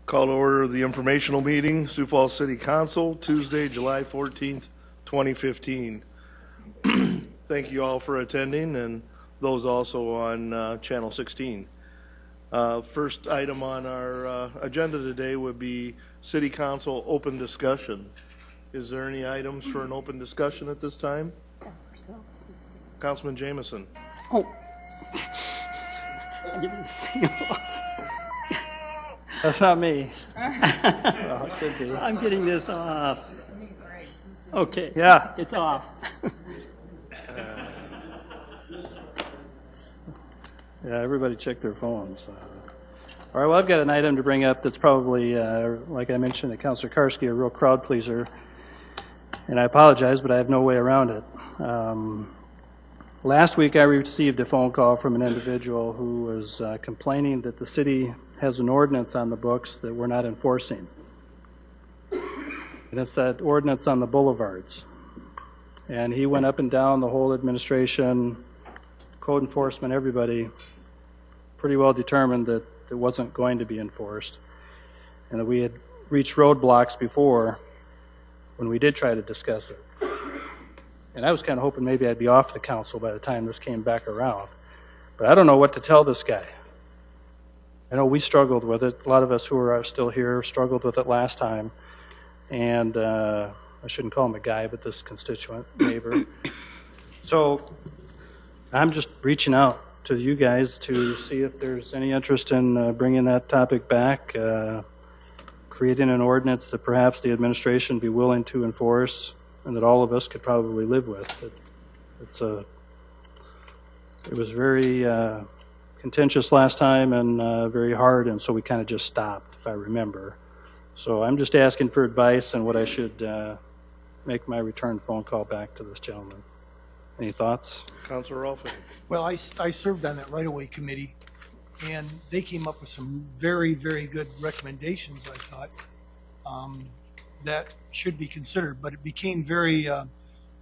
Call to order the informational meeting, Sioux Falls City Council, Tuesday, July 14th, 2015. Thank you all for attending, and those also on Channel 16. First item on our agenda today would be City Council open discussion. Is there any items for an open discussion at this time? Councilman Jameson. Oh. I'm getting this thing off. That's not me. Well, it could be. I'm getting this off. Okay. Yeah. It's off. Yeah, everybody check their phones. All right, well, I've got an item to bring up that's probably, like I mentioned to Councilor Karski, a real crowd pleaser. And I apologize, but I have no way around it. Last week, I received a phone call from an individual who was complaining that the city has an ordinance on the books that we're not enforcing. And it's that ordinance on the boulevards. And he went up and down the whole administration, code enforcement, everybody, pretty well determined that it wasn't going to be enforced. And that we had reached roadblocks before when we did try to discuss it. And I was kind of hoping maybe I'd be off the council by the time this came back around. But I don't know what to tell this guy. I know we struggled with it. A lot of us who are still here struggled with it last time. And I shouldn't call him a guy, but this constituent neighbor. So I'm just reaching out to you guys to see if there's any interest in bringing that topic back, creating an ordinance that perhaps the administration be willing to enforce and that all of us could probably live with. It was very contentious last time and very hard, and so we kind of just stopped, if I remember. So I'm just asking for advice on what I should make my return phone call back to this gentleman. Any thoughts? Councilor Rolfe. Well, I served on that right-of-way committee, and they came up with some very, very good recommendations, I thought, that should be considered. But it became very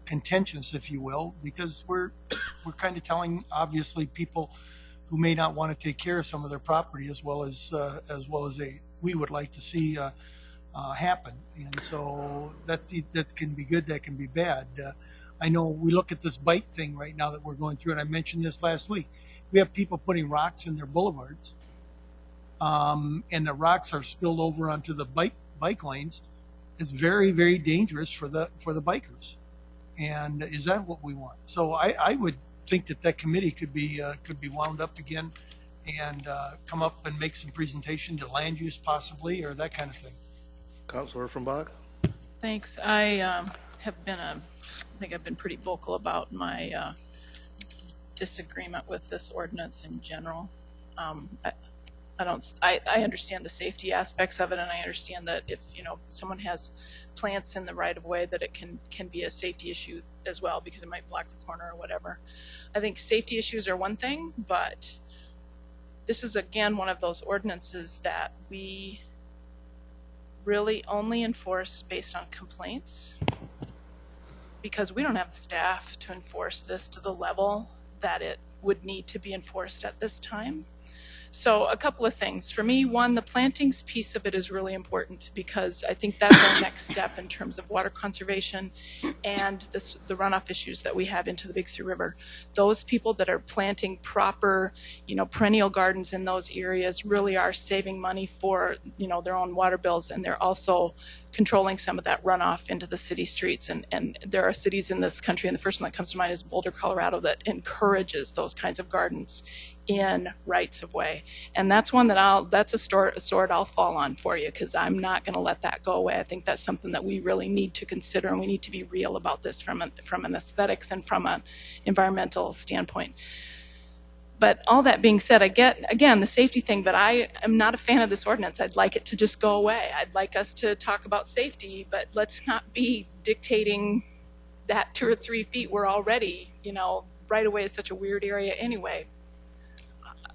contentious, if you will, because we're kind of telling, obviously, people who may not want to take care of some of their property as well as we would like to see happen. And so that can be good, that can be bad. I know we look at this bike thing right now that we're going through, and I mentioned this last week. We have people putting rocks in their boulevards, and the rocks are spilled over onto the bike lanes. It's very, very dangerous for the bikers. And is that what we want? So I would think that committee could be wound up again and come up and make some presentation to land use possibly, or that kind of thing. Councilor from Bach. Thanks. I think I've been pretty vocal about my disagreement with this ordinance in general. I understand the safety aspects of it, and I understand that if someone has plants in the right of way, that it can be a safety issue as well because it might block the corner or whatever. I think safety issues are one thing, but this is again one of those ordinances that we really only enforce based on complaints, because we don't have the staff to enforce this to the level that it would need to be enforced at this time. So a couple of things. For me, one, the plantings piece of it is really important because I think that's our next step in terms of water conservation and the runoff issues that we have into the Big Sioux River. Those people that are planting proper, perennial gardens in those areas really are saving money for, their own water bills, and they're also controlling some of that runoff into the city streets. And there are cities in this country, and the first one that comes to mind is Boulder, Colorado, that encourages those kinds of gardens in rights of way. And that's one that's a sword I'll fall on for you, because I'm not going to let that go away. I think that's something that we really need to consider, and we need to be real about this from an aesthetics and from an environmental standpoint. But all that being said, I get, again, the safety thing, but I am not a fan of this ordinance. I'd like it to just go away. I'd like us to talk about safety, but let's not be dictating that 2 or 3 feet. We're already, right away is such a weird area anyway.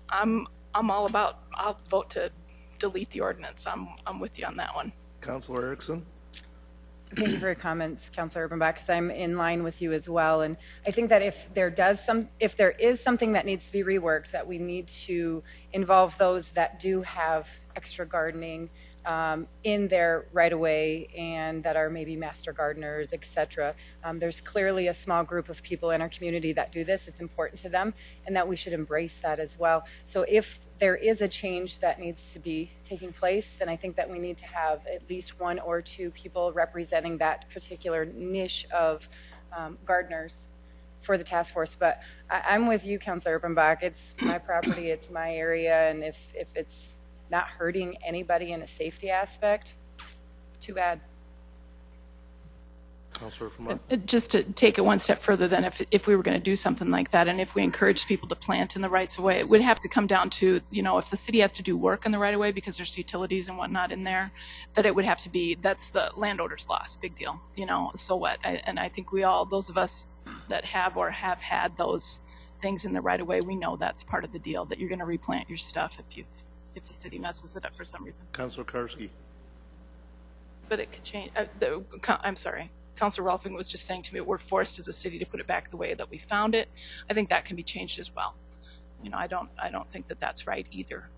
I'm all about, I'll vote to delete the ordinance. I'm with you on that one. Councilor Erickson. Thank you for your comments, Councilor Urbanbach, because I'm in line with you as well. And I think that if there is something that needs to be reworked, that we need to involve those that do have extra gardening in their right-of-way and that are maybe master gardeners, etc. There's clearly a small group of people in our community that do this. It's important to them, and that we should embrace that as well. So if there is a change that needs to be taking place, then I think that we need to have at least 1 or 2 people representing that particular niche of gardeners for the task force. But I'm with you, Councilor Urbanbach. It's my property, it's my area, and if it's not hurting anybody in a safety aspect, too bad. Councilor from Just to take it one step further, then, if we were going to do something like that, and if we encouraged people to plant in the rights of way, it would have to come down to, you know, if the city has to do work in the right of way because there's utilities and whatnot in there, that it would have to be, that's the landowner's loss, big deal, you know, so what? And I think we all, those of us that have or have had those things in the right of way, we know that's part of the deal, that you're going to replant your stuff if the city messes it up for some reason. Councilor Karski. But it could change. I'm sorry. Councilor Rolfing was just saying to me, we're forced as a city to put it back the way that we found it. I think that can be changed as well. You know, I don't think that that's right either.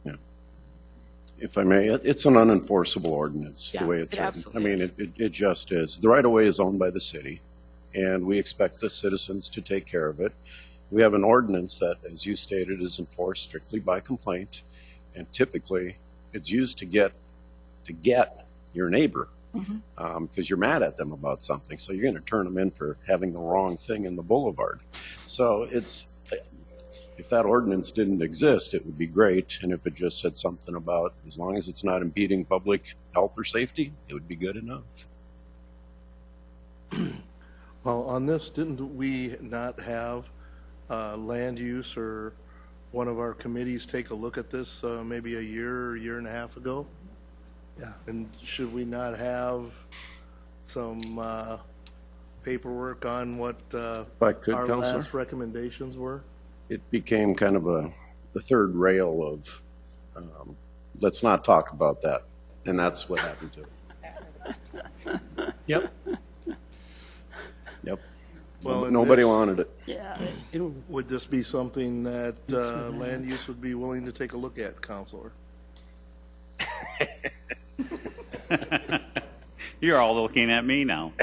Yeah. If I may, it's an unenforceable ordinance, Yeah, the way it's it written. I absolutely mean, is. it just is. The right-of-way is owned by the city, and we expect the citizens to take care of it. We have an ordinance that, as you stated, is enforced strictly by complaint, and typically it's used to get your neighbor because you're mad at them about something. So you're going to turn them in for having the wrong thing in the boulevard. So if that ordinance didn't exist, it would be great. And if it just said something about as long as it's not impeding public health or safety, it would be good enough. Well, on this, didn't we not have land use or one of our committees take a look at this maybe a year and a half ago? Yeah. And should we not have some paperwork on what I could, our Counselor? last recommendations were? It became kind of the third rail of let's not talk about that. And that's what happened to it. Yep. Yep. Well, and Nobody this- wanted it. Yeah. Would this be something that land use would be willing to take a look at, Counselor? You're all looking at me now.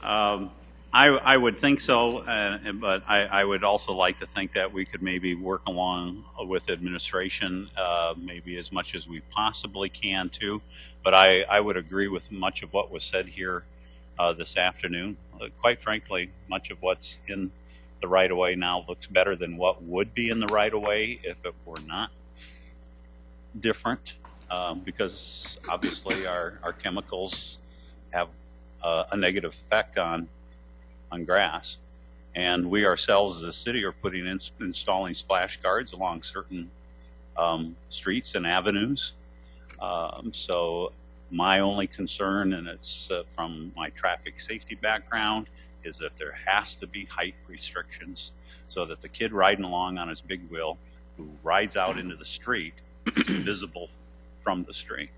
I would think so, but I would also like to think that we could maybe work along with administration, maybe as much as we possibly can too. But I would agree with much of what was said here this afternoon. Quite frankly, much of what's in the right-of-way now looks better than what would be in the right-of-way if it were not different, because obviously our chemicals have a negative effect on grass, and we ourselves as a city are installing splash guards along certain streets and avenues. So my only concern, and it's from my traffic safety background, is that there has to be height restrictions so that the kid riding along on his big wheel who rides out into the street is visible from the street.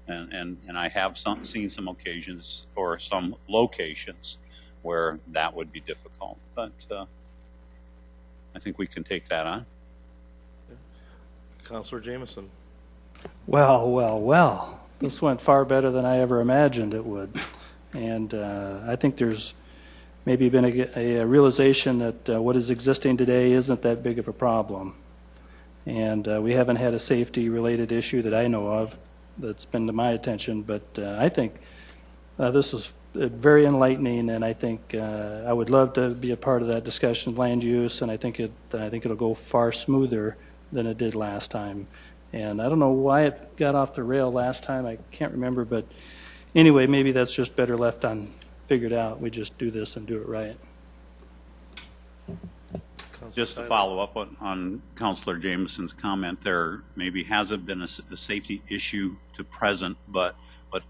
And I have seen some occasions or some locations where that would be difficult, but I think we can take that on. Counselor Jameson. Well. This went far better than I ever imagined it would. And I think there's maybe been a realization that what is existing today isn't that big of a problem. And we haven't had a safety-related issue that I know of that's been to my attention. But I think this was very enlightening, and I think I would love to be a part of that discussion of land use, and I think it'll go far smoother than it did last time. And I don't know why it got off the rail last time. I can't remember, but anyway, maybe that's just better left figured out. We just do this and do it right. Just to follow up on Councilor Jameson's comment, there maybe hasn't been a safety issue to present, but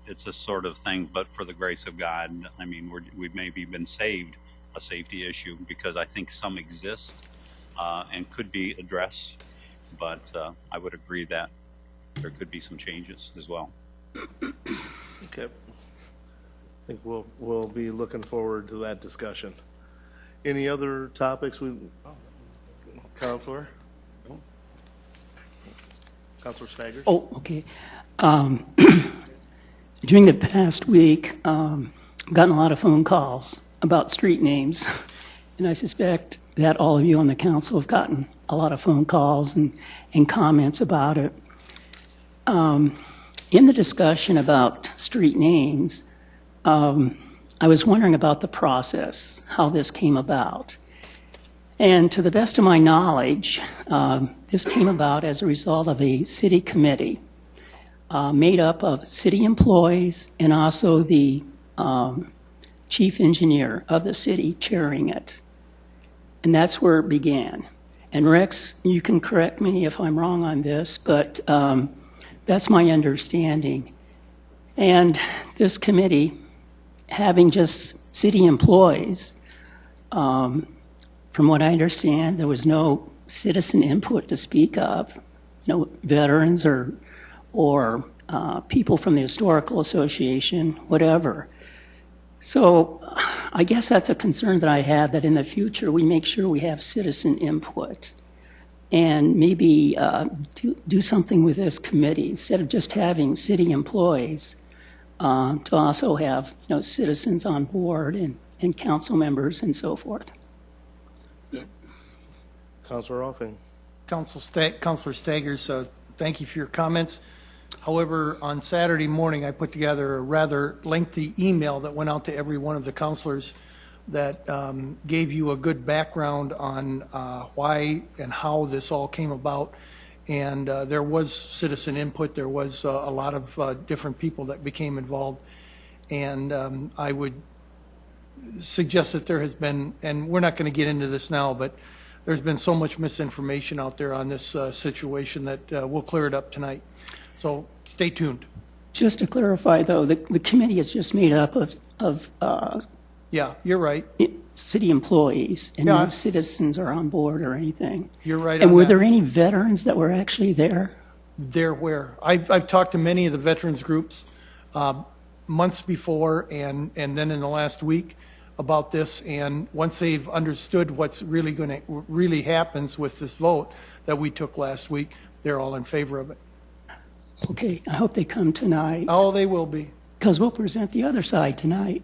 it's a sort of thing, but for the grace of God, I mean, we've maybe been saved a safety issue because I think some exist and could be addressed, but I would agree that there could be some changes as well. Okay. I think we'll be looking forward to that discussion. Any other topics Counselor? Councilor Staggers? Oh, okay. During the past week, I've gotten a lot of phone calls about street names, and I suspect that all of you on the council have gotten a lot of phone calls and comments about it. In the discussion about street names, I was wondering about the process, how this came about. And to the best of my knowledge, this came about as a result of a city committee made up of city employees and also the chief engineer of the city chairing it. And that's where it began. And Rex, you can correct me if I'm wrong on this, but that's my understanding. And this committee, having just city employees, from what I understand, there was no citizen input to speak of, no veterans or people from the Historical Association, whatever. So I guess that's a concern that I have, that in the future we make sure we have citizen input and maybe do something with this committee instead of just having city employees, to also have citizens on board and council members and so forth. Councilor Rothing? Councilor Staggers, thank you for your comments. However, on Saturday morning, I put together a rather lengthy email that went out to every one of the councilors that gave you a good background on why and how this all came about. And there was citizen input. There was a lot of different people that became involved. And I would suggest that there has been, and we're not going to get into this now, but there's been so much misinformation out there on this situation that we'll clear it up tonight. So stay tuned. Just to clarify, though, the committee is just made up of yeah, you're right. City employees, and Yeah. no citizens are on board or anything. You're right. And on were that. there any veterans that were actually there? There where I've talked to many of the veterans groups months before and then in the last week about this, and once they've understood what's really happens with this vote that we took last week, they're all in favor of it. Okay, I hope they come tonight, Oh, they will be. because we'll present the other side tonight.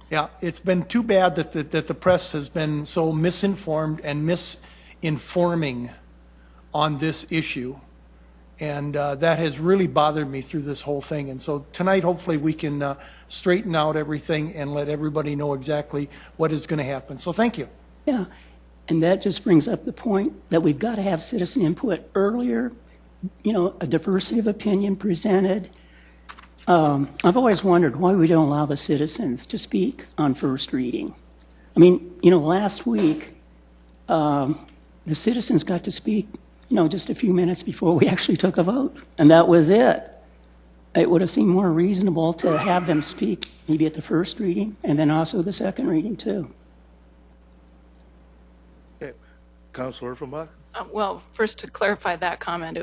Yeah, it's been too bad that the press has been so misinformed and misinforming on this issue. And that has really bothered me through this whole thing. And so tonight, hopefully, we can straighten out everything and let everybody know exactly what is going to happen. So thank you. Yeah, and that just brings up the point that we've got to have citizen input earlier, a diversity of opinion presented. I've always wondered why we don't allow the citizens to speak on first reading. I mean, last week, the citizens got to speak, just a few minutes before we actually took a vote, and that was it. It would have seemed more reasonable to have them speak maybe at the first reading and then also the second reading, too. Okay. Councilor Offenbach? Well, first to clarify that comment, it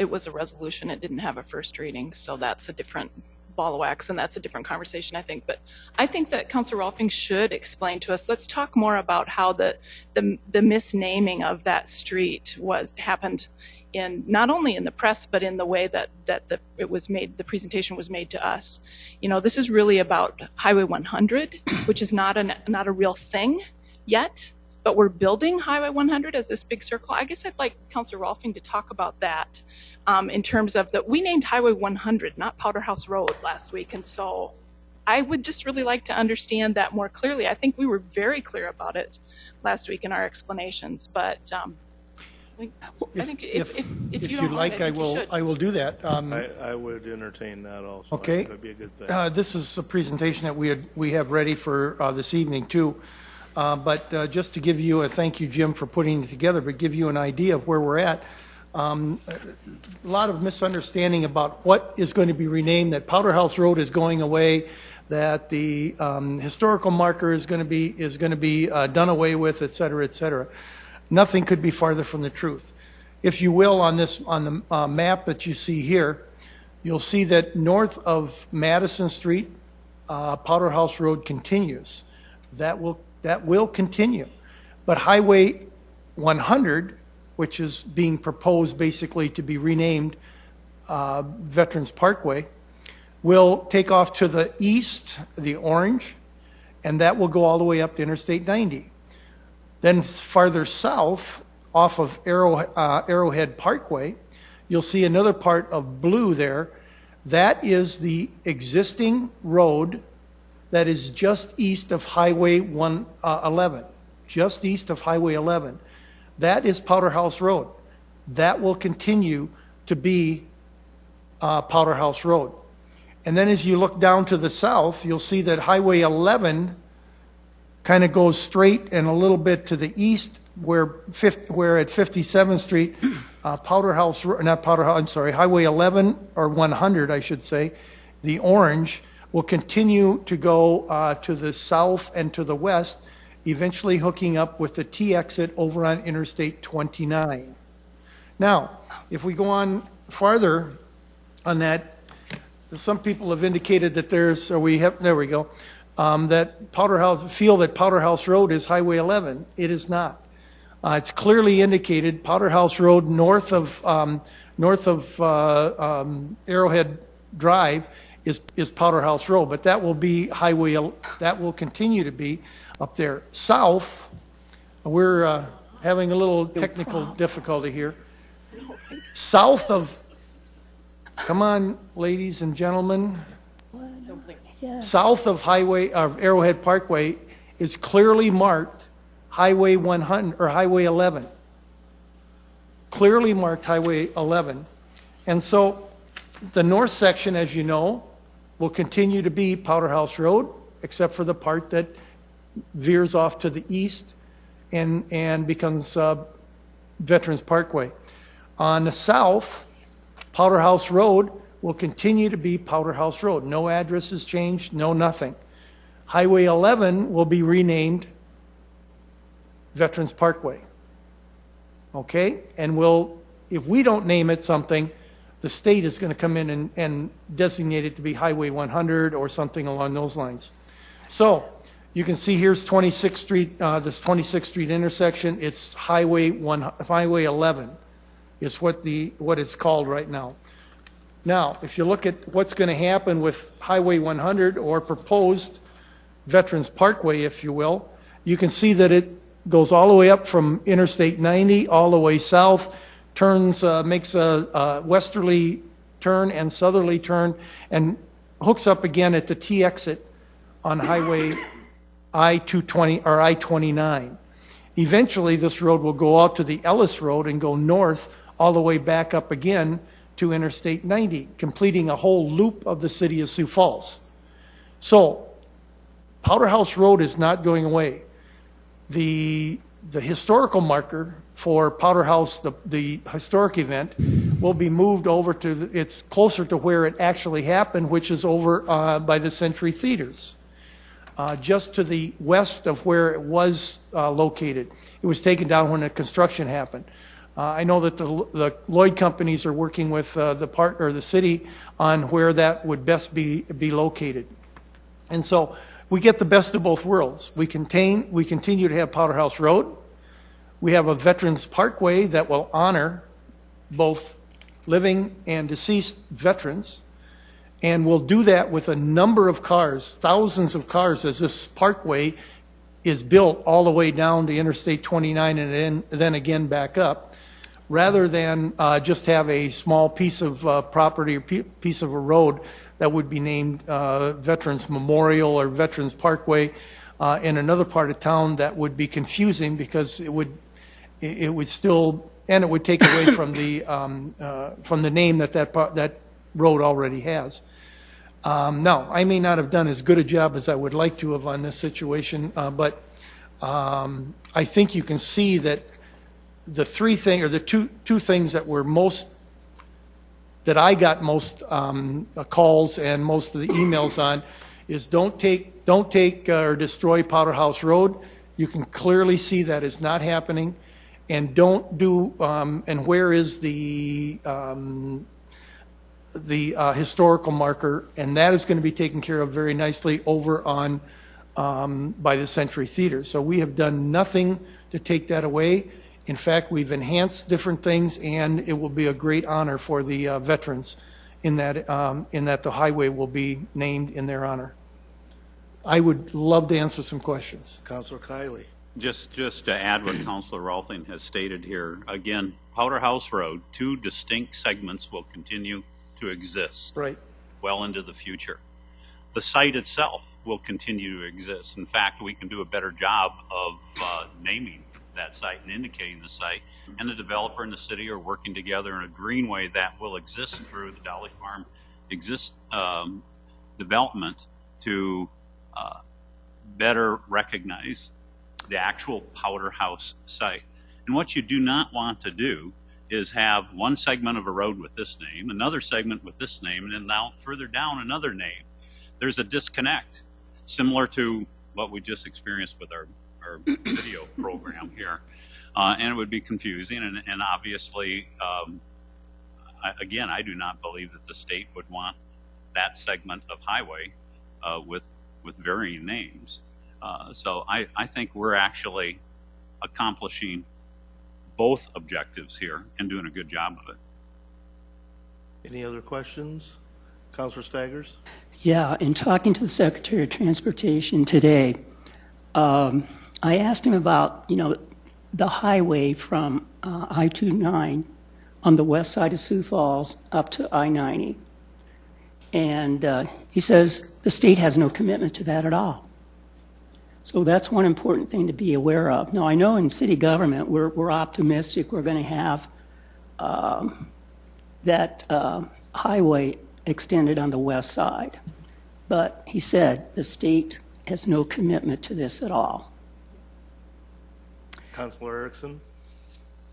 was a resolution. It didn't have a first reading, so that's a different ball of wax, and that's a different conversation, I think. But I think that Councilor Rolfing should explain to us. Let's talk more about how the misnaming of that street happened in not only in the press, but in the way that it was made. The presentation was made to us. This is really about Highway 100, which is not a real thing yet. But we're building Highway 100 as this big circle. I guess I'd like Councilor Rolfing to talk about that in terms of that we named Highway 100, not Powder House Road last week. And so I would just really like to understand that more clearly. I think we were very clear about it last week in our explanations. But I think if you don't like, mind, I will do that. I would entertain that also. Okay. That would be a good thing. This is a presentation that we have ready for this evening, too. But just to give you a thank you, Jim, for putting it together, but give you an idea of where we're at. A lot of misunderstanding about what is going to be renamed, that Powder House Road is going away, that the historical marker is going to be done away with, et cetera, et cetera. Nothing could be farther from the truth. If you will, on the map that you see here, you'll see that north of Madison Street, Powder House Road continues. That will continue. But Highway 100 which is being proposed basically to be renamed Veterans Parkway, will take off to the east, the orange, and that will go all the way up to Interstate 90. Then farther south, off of Arrowhead Parkway, you'll see another part of blue there. That is the existing road that is just east of Highway 11, just east of Highway 11. That is Powder House Road. That will continue to be Powder House Road. And then as you look down to the south, you'll see that Highway 11 kind of goes straight and a little bit to the east, where at 57th Street, Highway 11, or 100, I should say, the orange, will continue to go to the south and to the west, eventually hooking up with the T exit over on Interstate 29. Now, if we go on farther on that, some people have indicated that there we go, that Powder House Road is Highway 11. It is not. It's clearly indicated Powder House Road north of Arrowhead Drive is Powder House Road, but that will be that will continue to be up there. South, we're having a little technical difficulty here. South of, come on, ladies and gentlemen. South of Arrowhead Parkway is clearly marked Highway 100 or Highway 11. Clearly marked Highway 11. And so the north section, as you know, will continue to be Powder House Road, except for the part that veers off to the east and becomes Veterans Parkway. On the south, Powder House Road will continue to be Powder House Road. No address has changed, no nothing. Highway 11 will be renamed Veterans Parkway. Okay? And if we don't name it something, the state is going to come in and designate it to be Highway 100 or something along those lines. So you can see here's 26th Street, this 26th Street intersection. It's Highway 11 is what it's called right now. Now, if you look at what's going to happen with Highway 100 or proposed Veterans Parkway, if you will, you can see that it goes all the way up from Interstate 90 all the way south, makes a westerly turn and southerly turn, and hooks up again at the T exit on Highway I-220 or I-29. Eventually, this road will go out to the Ellis Road and go north all the way back up again to Interstate 90, completing a whole loop of the city of Sioux Falls. So, Powder House Road is not going away. The historical marker for Powder House, the historic event, will be moved over to, it's closer to where it actually happened, which is over by the Century Theaters, just to the west of where it was located. It was taken down when the construction happened. I know that the Lloyd companies are working with the city on where that would best be located. And so we get the best of both worlds. We continue to have Powder House Road. We have a Veterans Parkway that will honor both living and deceased veterans. And we'll do that with a number of cars, thousands of cars, as this parkway is built all the way down to Interstate 29 and then again back up, rather than just have a small piece of property or piece of a road that would be named Veterans Memorial or Veterans Parkway in another part of town. That would be confusing because it would still, and it would take away from the name that road already has. Now, I may not have done as good a job as I would like to have on this situation, but I think you can see that the two things that were that I got most calls and most of the emails on is don't take or destroy Powder House Road. You can clearly see that is not happening, and don't do and where is the historical marker, and that is going to be taken care of very nicely over on by the Century Theater. So we have done nothing to take that away. In fact, we've enhanced different things, and it will be a great honor for the veterans in that the highway will be named in their honor. I would love to answer some questions. Councilor Kiley. Just to add what Councilor Rolfing has stated here, again, Powder House Road, 2 distinct segments will continue to exist Right. well into the future. The site itself will continue to exist. In fact, we can do a better job of naming that site and indicating the site, and the developer and the city are working together in a greenway that will exist through the Dolly Farm development to better recognize the actual Powder House site. And what you do not want to do is have one segment of a road with this name, another segment with this name, and then now further down another name. There's a disconnect, similar to what we just experienced with our video program here. And it would be confusing, and obviously, again, I do not believe that the state would want that segment of highway with varying names. So I think we're actually accomplishing both objectives here and doing a good job of it. Any other questions? Councilor Staggers? Yeah, in talking to the Secretary of Transportation today, I asked him about, the highway from I-29 on the west side of Sioux Falls up to I-90. And he says the state has no commitment to that at all. So that's one important thing to be aware of. Now, I know in city government, we're optimistic we're going to have that highway extended on the west side. But he said the state has no commitment to this at all. Councilor Erickson?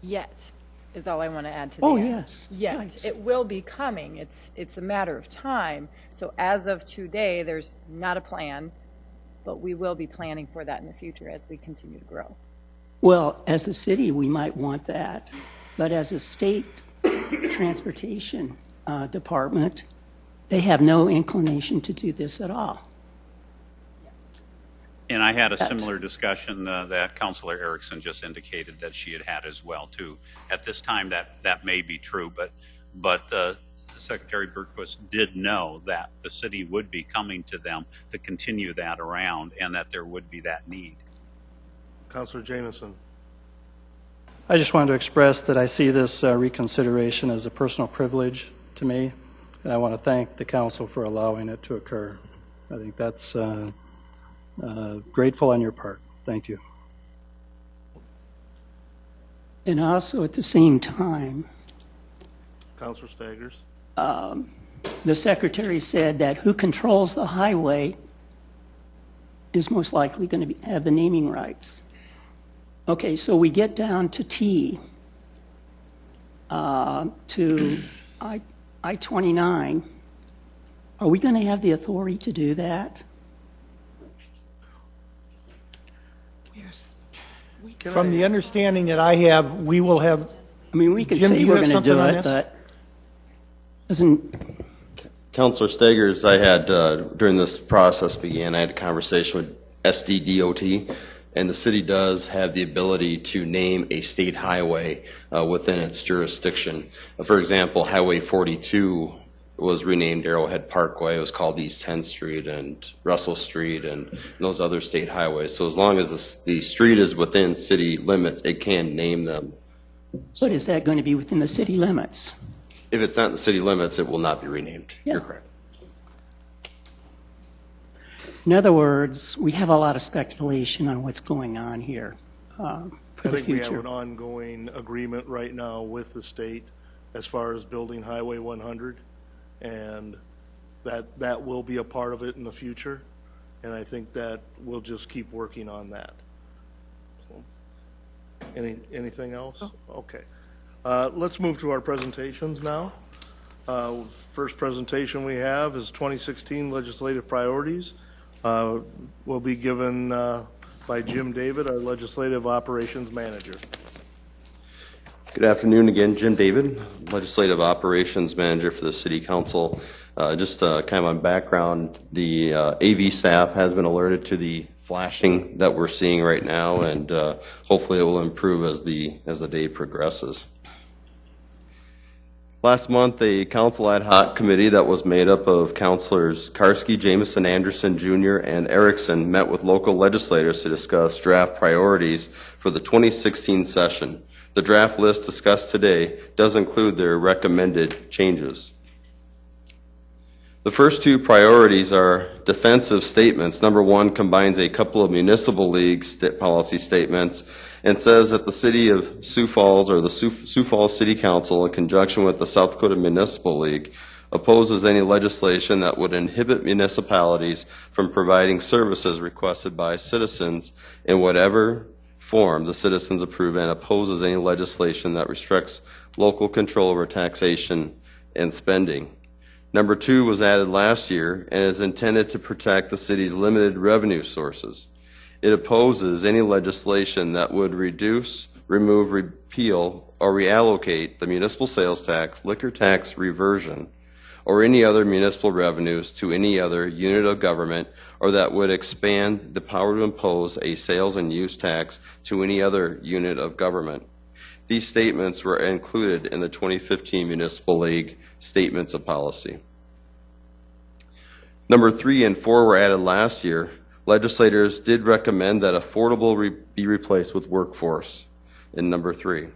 Yet is all I want to add to that. Oh, yes. Yet. Nice. It will be coming. It's a matter of time. So as of today, there's not a plan, but we will be planning for that in the future as we continue to grow. Well, as a city, we might want that. But as a state transportation department, they have no inclination to do this at all. And I had a similar discussion that Councilor Erickson just indicated that she had as well, too. At this time, that may be true, but Secretary Berquist did know that the city would be coming to them to continue that around and that there would be that need. Councilor Jameson? I just wanted to express that I see this reconsideration as a personal privilege to me, and I want to thank the council for allowing it to occur. I think that's grateful on your part. Thank you. And also at the same time, Councilor Staggers? the secretary said that who controls the highway is most likely going to have the naming rights. Okay, so we get down to T, to I-29. Are we going to have the authority to do that? From the understanding that I have, we will have, I mean, we can Jim, do say you we're have going to something do on it, this? but doesn't, Councilor Staggers, I had, during this process began, I had a conversation with Sdsu, and the city does have the ability to name a state highway within its jurisdiction. For example, Highway 42 was renamed Arrowhead Parkway. It was called East 10th Street and Russell Street and those other state highways. So as long as the street is within city limits, it can name them. but is that going to be within the city limits? If it's not in the city limits, it will not be renamed. Yeah. You're correct. In other words, we have a lot of speculation on what's going on here for I the think we have future. an ongoing agreement right now with the state as far as building Highway 100, and that will be a part of it in the future, and I think that we'll just keep working on that. So, anything else? Okay. Let's move to our presentations now. First presentation we have is 2016 Legislative Priorities. Will be given by Jim David, our Legislative Operations Manager. Good afternoon again, Jim David, Legislative Operations Manager for the City Council. Just kind of on background, the AV staff has been alerted to the flashing that we're seeing right now, and hopefully it will improve as the day progresses. Last month, a council ad hoc committee that was made up of councilors Karski, Jameson, Anderson Jr., and Erickson met with local legislators to discuss draft priorities for the 2016 session. The draft list discussed today does include their recommended changes. The first two priorities are defensive statements. Number one combines a couple of municipal league policy statements and says that the City of Sioux Falls, or the Sioux Falls City Council, in conjunction with the South Dakota Municipal League, opposes any legislation that would inhibit municipalities from providing services requested by citizens in whatever form the citizens approve, and opposes any legislation that restricts local control over taxation and spending. Number two was added last year and is intended to protect the city's limited revenue sources. It opposes any legislation that would reduce, remove, repeal, or reallocate the municipal sales tax, liquor tax reversion, or any other municipal revenues to any other unit of government, or that would expand the power to impose a sales and use tax to any other unit of government. These statements were included in the 2015 Municipal League Statements of Policy. Number 3 and 4 were added last year. Legislators did recommend that affordable be replaced with workforce in number 3.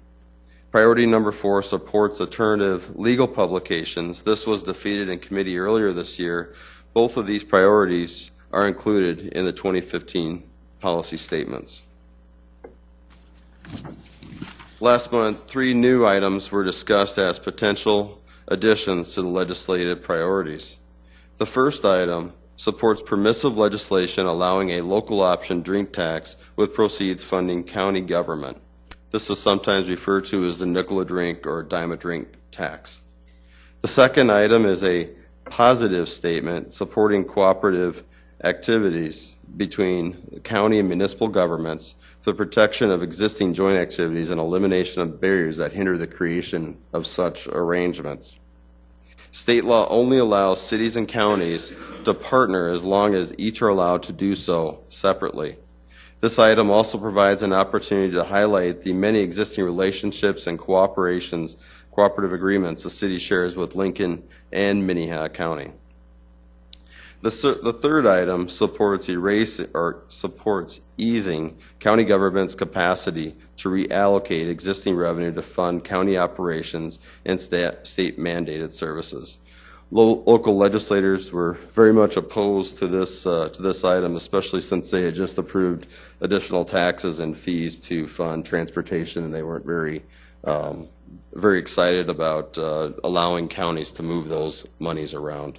Priority number 4 supports alternative legal publications. This was defeated in committee earlier this year. Both of these priorities are included in the 2015 policy statements. Last month, 3 new items were discussed as potential additions to the legislative priorities. The first item supports permissive legislation allowing a local option drink tax with proceeds funding county government. This is sometimes referred to as the nickel a drink or dime a drink tax. The second item is a positive statement supporting cooperative activities between the county and municipal governments for the protection of existing joint activities and elimination of barriers that hinder the creation of such arrangements. State law only allows cities and counties to partner as long as each are allowed to do so separately. This item also provides an opportunity to highlight the many existing relationships and cooperative agreements the city shares with Lincoln and Minnehaha County. The third item supports easing county government's capacity to reallocate existing revenue to fund county operations and state-mandated services. Local legislators were very much opposed to this item, especially since they had just approved additional taxes and fees to fund transportation, and they weren't very excited about allowing counties to move those monies around.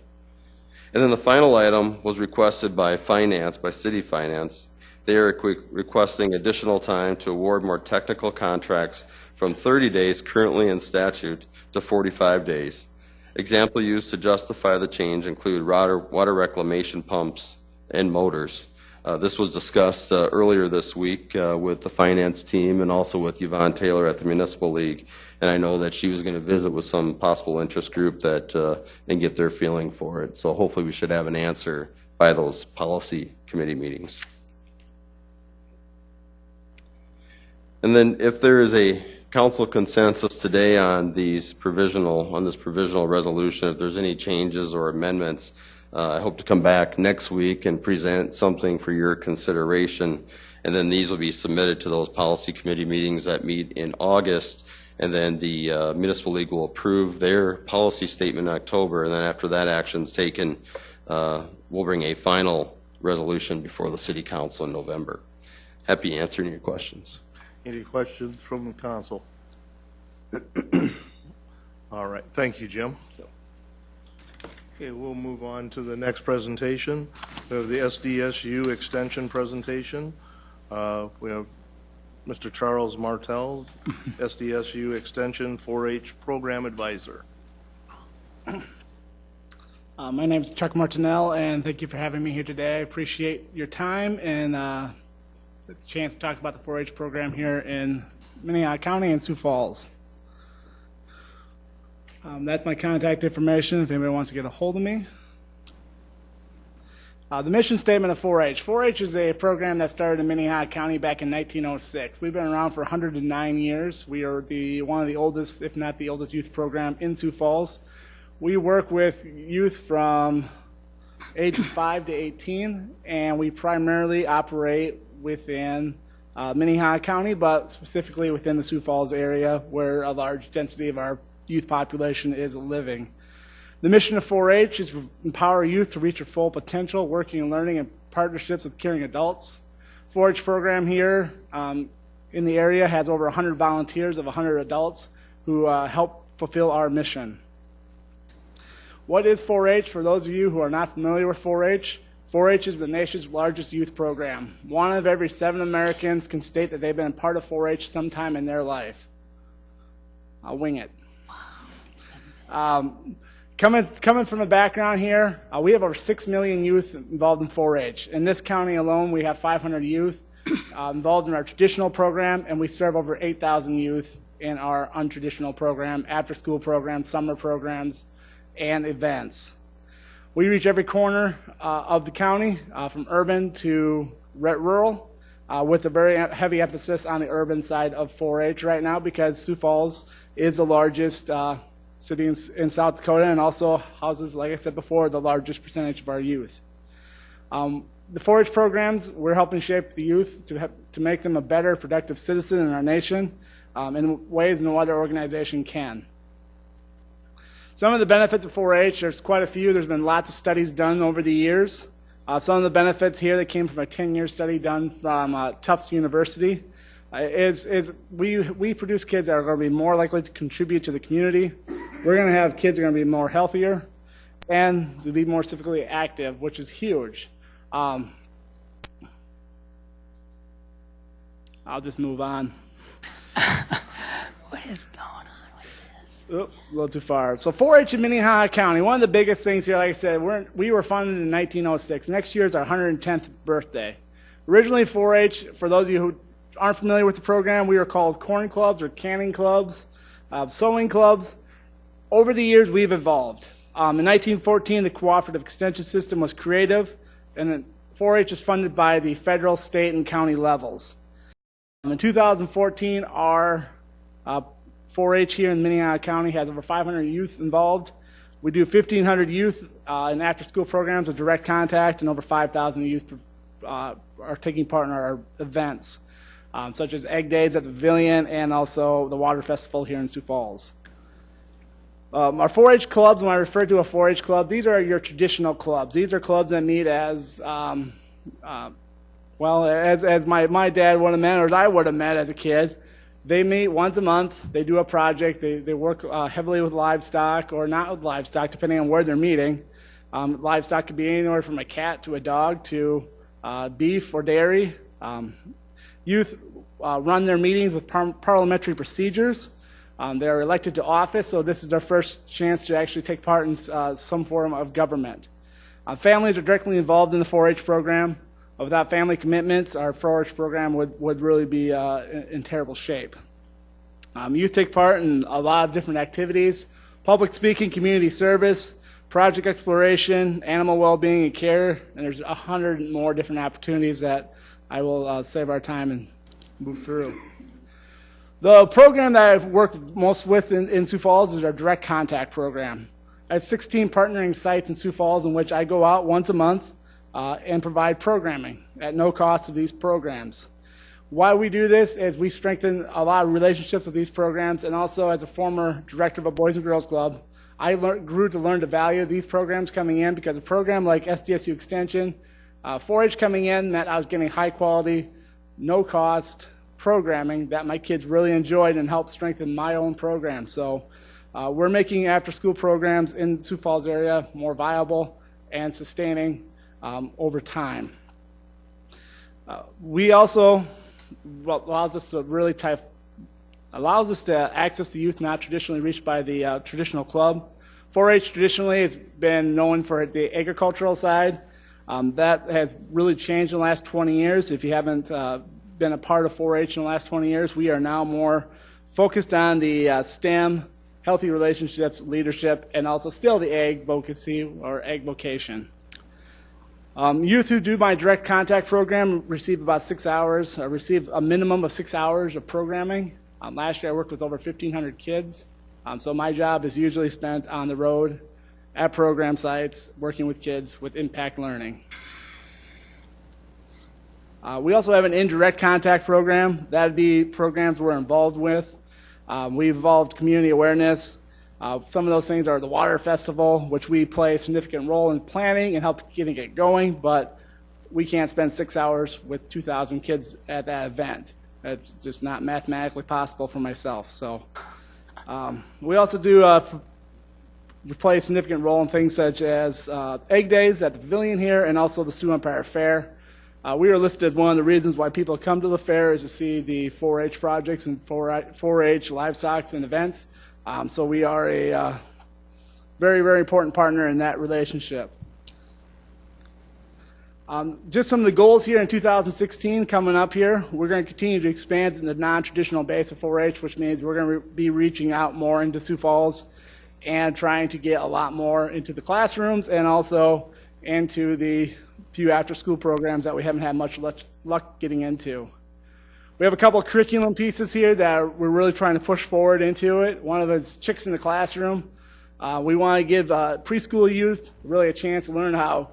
And then the final item was requested by City Finance. They are requesting additional time to award more technical contracts from 30 days currently in statute to 45 days. Example used to justify the change include water reclamation pumps and motors. This was discussed earlier this week with the finance team and also with Yvonne Taylor at the Municipal League. And I know that she was going to visit with some possible interest group and get their feeling for it. So hopefully we should have an answer by those policy committee meetings. And then if there is a council consensus today on this provisional resolution, if there's any changes or amendments, I hope to come back next week and present something for your consideration. And then these will be submitted to those policy committee meetings that meet in August. And then the Municipal League will approve their policy statement in October. And then after that action's taken, we'll bring a final resolution before the City Council in November. Happy answering your questions. Any questions from the council? All right. Thank you, Jim. Okay, we'll move on to the next presentation. We have the Sdsu extension presentation. We have Mr. Charles Martell, Sdsu Extension 4-H Program Advisor. My name is Chuck Martinell, and thank you for having me here today. I appreciate your time and the chance to talk about the 4-H program here in Minnehaha County and Sioux Falls. That's my contact information if anybody wants to get a hold of me. The mission statement of 4-H. 4-H is a program that started in Minnehaha County back in 1906. We've been around for 109 years. We are one of the oldest, if not the oldest, youth program in Sioux Falls. We work with youth from ages 5 to 18, and we primarily operate within Minnehaha County, but specifically within the Sioux Falls area where a large density of our youth population is living. The mission of 4-H is to empower youth to reach their full potential, working and learning in partnerships with caring adults. 4-H program here in the area has over 100 volunteers of 100 adults who help fulfill our mission. What is 4-H? For those of you who are not familiar with 4-H, 4-H is the nation's largest youth program. 1 of every 7 Americans can state that they've been part of 4-H sometime in their life. I'll wing it. Coming from a background here, we have over 6 million youth involved in 4-H. In this county alone, we have 500 youth involved in our traditional program, and we serve over 8,000 youth in our untraditional program, after-school programs, summer programs, and events. We reach every corner of the county, from urban to rural, with a very heavy emphasis on the urban side of 4-H right now because Sioux Falls is the largest city in South Dakota and also houses, like I said before, the largest percentage of our youth. The 4-H programs, we're helping shape the youth to make them a better, productive citizen in our nation in ways no other organization can. Some of the benefits of 4-H, there's quite a few. There's been lots of studies done over the years. Some of the benefits here that came from a 10-year study done from Tufts University is we produce kids that are going to be more likely to contribute to the community. We're going to have kids that are going to be more healthier and to be more civically active, which is huge. I'll just move on. What is going on with this? Oops, a little too far. So 4-H in Minnehaha County, one of the biggest things here, like I said, we were founded in 1906. Next year is our 110th birthday. Originally 4-H, for those of you who aren't familiar with the program, we were called corn clubs or canning clubs, sewing clubs. Over the years, we've evolved. In 1914, the cooperative extension system was creative, and 4-H is funded by the federal, state, and county levels. In 2014, our 4-H here in Minnehaha County has over 500 youth involved. We do 1,500 youth in after-school programs with direct contact, and over 5,000 youth are taking part in our events, such as Egg Days at the Pavilion and also the Water Festival here in Sioux Falls. Our 4-H clubs, when I refer to a 4-H club, these are your traditional clubs. These are clubs that meet as, as my dad would have met, or as I would have met as a kid. They meet once a month. They do a project. They work heavily with livestock or not with livestock, depending on where they're meeting. Livestock could be anywhere from a cat to a dog to beef or dairy. Youth run their meetings with parliamentary procedures. They're elected to office, so this is their first chance to actually take part in some form of government. Families are directly involved in the 4-H program. Without family commitments, our 4-H program would really be in terrible shape. Youth take part in a lot of different activities: public speaking, community service, project exploration, animal well-being and care, and there's 100 more different opportunities that I will save our time and move through. The program that I've worked most with in Sioux Falls is our direct contact program. I have 16 partnering sites in Sioux Falls in which I go out once a month and provide programming at no cost to these programs. Why we do this is we strengthen a lot of relationships with these programs, and also as a former director of a Boys and Girls Club, I grew to learn to value these programs coming in, because a program like Sdsu Extension, 4-H coming in meant I was getting high quality, no cost programming that my kids really enjoyed and helped strengthen my own program. So we're making after school programs in the Sioux Falls area more viable and sustaining over time. We also, allows us to access the youth not traditionally reached by the traditional club. 4-H traditionally has been known for the agricultural side. That has really changed in the last 20 years. If you haven't been a part of 4-H in the last 20 years, we are now more focused on the STEM, healthy relationships, leadership, and also still the ag vocacy or ag vocation. Youth who do my direct contact program receive about 6 hours, receive a minimum of 6 hours of programming. Last year I worked with over 1,500 kids. So my job is usually spent on the road, at program sites, working with kids with impact learning. We also have an indirect contact program. That would be programs we're involved with. We've involved community awareness. Some of those things are the Water Festival, which we play a significant role in planning and help getting it going, but we can't spend 6 hours with 2,000 kids at that event. It's just not mathematically possible for myself. So we also do we play a significant role in things such as Egg Days at the Pavilion here and also the Sioux Empire Fair. We are listed as one of the reasons why people come to the fair is to see the 4-H projects and 4-H livestock and events. So we are a very, very important partner in that relationship. Just some of the goals here in 2016 coming up here. We're going to continue to expand in the non-traditional base of 4-H, which means we're going to be reaching out more into Sioux Falls and trying to get a lot more into the classrooms and also into the few after-school programs that we haven't had much luck getting into. We have a couple of curriculum pieces here that we're really trying to push forward into it. One of them is Chicks in the Classroom. We want to give preschool youth really a chance to learn how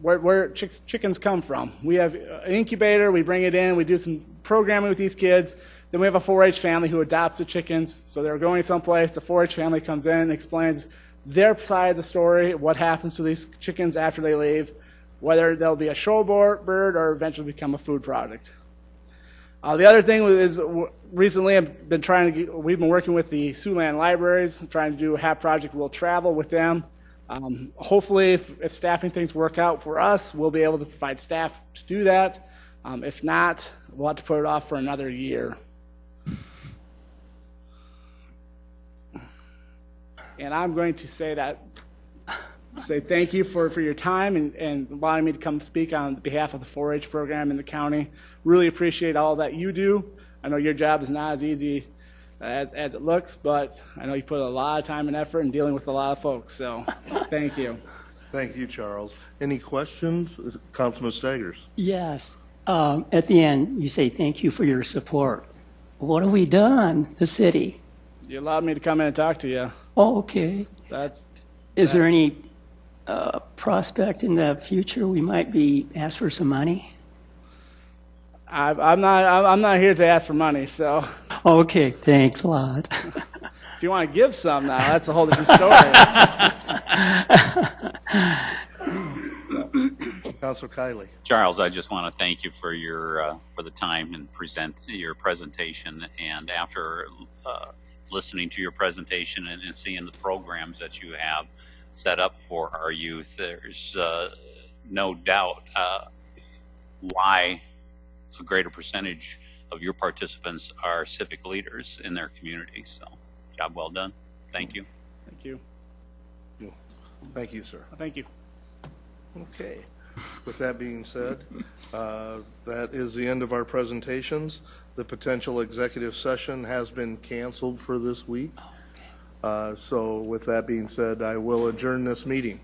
where chickens come from. We have an incubator, we bring it in, we do some programming with these kids. Then we have a 4-H family who adopts the chickens. So they're going someplace, the 4-H family comes in and explains their side of the story, what happens to these chickens after they leave, whether they'll be a show bird or eventually become a food product. The other thing is recently we've been working with the Siouxland libraries, trying to do a HAP project. We'll travel with them. Hopefully, if staffing things work out for us, we'll be able to provide staff to do that. If not, we'll have to put it off for another year. And I'm going to say thank you for your time and allowing me to come speak on behalf of the 4-H program in the county. Really appreciate all that you do. I know your job is not as easy as it looks, but I know you put a lot of time and effort in dealing with a lot of folks, so thank you. Thank you, Charles. Any questions? Councilman Staggers. Yes. At the end, you say thank you for your support. What have we done, the city? You allowed me to come in and talk to you. Oh, okay. Is there any prospect in the future we might be asked for some money? I'm not here to ask for money, so. Okay, thanks a lot. If you want to give some now, that's a whole different story. Councilor Kiley. Charles, I just want to thank you for the time and your presentation. And after listening to your presentation and seeing the programs that you have set up for our youth, there's no doubt why a greater percentage of your participants are civic leaders in their communities. So, job well done. Thank you. Thank you. Thank you, sir. Thank you. Okay. With that being said, that is the end of our presentations. The potential executive session has been canceled for this week. So with that being said, I will adjourn this meeting.